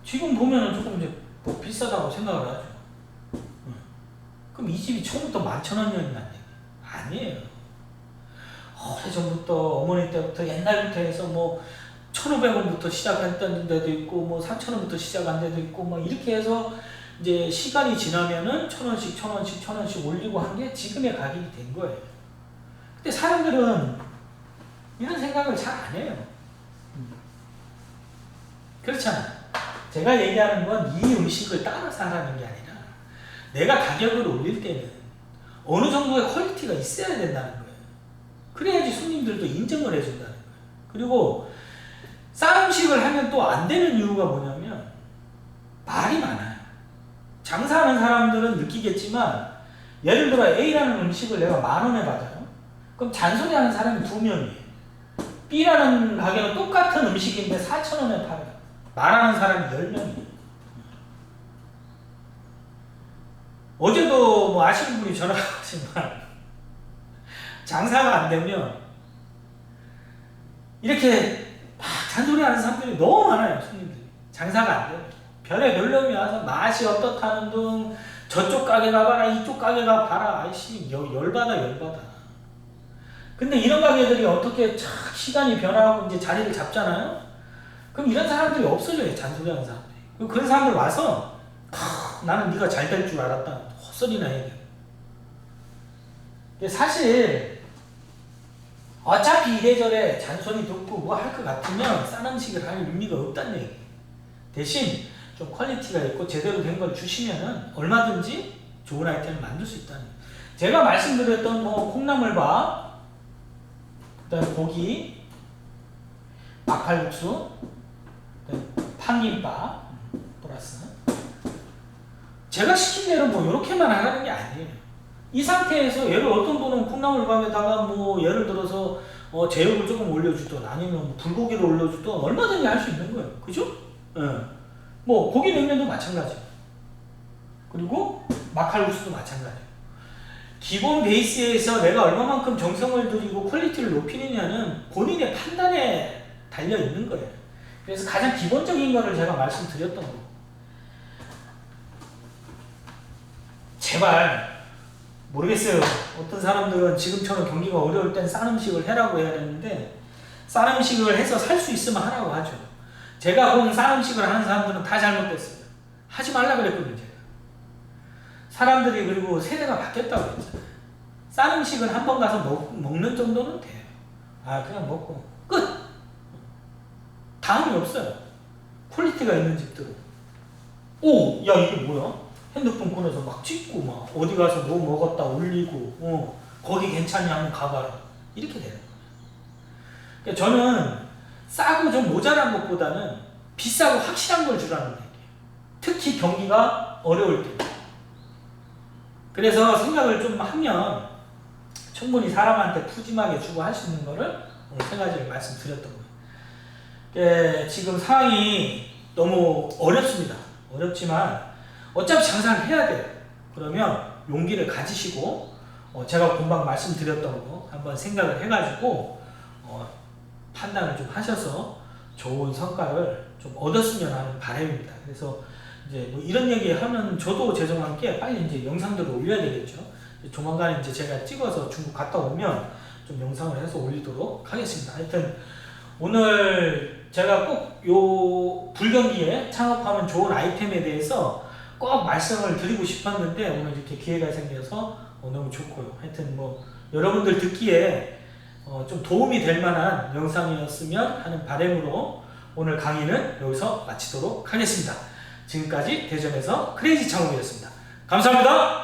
지금 보면은 조금 이제 뭐 비싸다고 생각을 하죠. 그럼 이 집이 처음부터 11,000원이었나? 아니에요. 오래전부터, 어머니 때부터, 옛날부터 해서 뭐 1,500원부터 시작했던 데도 있고, 뭐 3,000원부터 시작한 데도 있고, 뭐 이렇게 해서 이제 시간이 지나면은 1,000원씩 올리고 한 게 지금의 가격이 된 거예요. 근데 사람들은 이런 생각을 잘 안 해요. 그렇잖아요. 제가 얘기하는 건 이 음식을 따라서 하라는 게 아니라 내가 가격을 올릴 때는 어느 정도의 퀄리티가 있어야 된다는 거예요. 그래야지 손님들도 인정을 해준다는 거예요. 그리고 싼 음식을 하면 또 안 되는 이유가 뭐냐면 말이 많아요. 장사하는 사람들은 느끼겠지만 예를 들어 A라는 음식을 내가 10,000원에 받아요. 그럼 잔소리하는 사람이 2명이에요. B라는 가게는 똑같은 음식인데 4,000원에 팔아요. 말하는 사람이 10명이에요. 어제도 뭐 아시는 분이 전화가 왔지만 장사가 안 되면 이렇게 막 잔소리하는 사람들이 너무 많아요. 손님들이. 장사가 안 돼요. 별의별 놈이 와서 맛이 어떻다는 둥 저쪽 가게 가봐라 이쪽 가게 가봐라 아이씨 열받아. 근데 이런 가게들이 어떻게 착 시간이 변화하고 이제 자리를 잡잖아요. 그럼 이런 사람들이 없어져요. 잔소리하는 사람들이. 그런 사람들 와서 나는 네가 잘 될 줄 알았다 헛소리나 해야 돼. 사실 어차피 이래저래 잔소리 듣고 뭐 할 것 같으면 싼 음식을 할 의미가 없다는 얘기예요. 대신 좀 퀄리티가 있고 제대로 된 걸 주시면은 얼마든지 좋은 아이템을 만들 수 있다는 거예요. 제가 말씀드렸던 뭐 콩나물밥, 그다음에 고기, 막칼국수, 팥김밥 플러스 제가 시킨 대로 뭐 이렇게만 하라는 게 아니에요. 이 상태에서 예를 어떤 분은 콩나물밥에다가 뭐 예를 들어서 제육을 조금 올려주던 아니면 뭐 불고기를 올려주던 얼마든지 할 수 있는 거예요. 그죠? 예. 뭐 고기 냉면도 마찬가지. 그리고 막칼국수도 마찬가지. 기본 베이스에서 내가 얼마만큼 정성을 들이고 퀄리티를 높이느냐는 본인의 판단에 달려 있는 거예요. 그래서 가장 기본적인 거를 제가 말씀드렸던 거예요. 제발 모르겠어요. 어떤 사람들은 지금처럼 경기가 어려울 땐 싼 음식을 해라고 해야 되는데 싼 음식을 해서 살 수 있으면 하라고 하죠. 제가 본 싼 음식을 하는 사람들은 다 잘못됐어요. 하지 말라 그랬거든요. 제가. 사람들이 그리고 세대가 바뀌었다고 그랬잖아요. 싼 음식은 한 번 가서 먹는 정도는 돼요. 그냥 먹고 끝. 다음이 없어요. 퀄리티가 있는 집들은. 야 이게 뭐야? 핸드폰 꺼내서 막 찍고 막 어디 가서 뭐 먹었다 올리고 거기 괜찮냐 하면 가봐라. 이렇게 되는 거예요. 그러니까 저는 싸고 좀 모자란 것보다는 비싸고 확실한 걸 주라는 얘기예요. 특히 경기가 어려울 때. 그래서 생각을 좀 하면 충분히 사람한테 푸짐하게 주고 할 수 있는 거를 오늘 세 가지를 말씀드렸던 거예요. 지금 상황이 너무 어렵습니다. 어렵지만 어차피 장사를 해야 돼요. 그러면 용기를 가지시고 제가 금방 말씀드렸던 거 한번 생각을 해가지고 판단을 좀 하셔서 좋은 성과를 좀 얻었으면 하는 바람입니다. 그래서 이제 뭐 이런 얘기 하면 저도 죄송한 게 빨리 이제 영상들을 올려야 되겠죠. 조만간 이제 제가 찍어서 중국 갔다 오면 좀 영상을 해서 올리도록 하겠습니다. 하여튼 오늘 제가 꼭 요 불경기에 창업하면 좋은 아이템에 대해서 꼭 말씀을 드리고 싶었는데 오늘 이렇게 기회가 생겨서 너무 좋고요. 하여튼 뭐 여러분들 듣기에 좀 도움이 될 만한 영상이었으면 하는 바람으로 오늘 강의는 여기서 마치도록 하겠습니다. 지금까지 대전에서 크레이지 창업이었습니다. 감사합니다.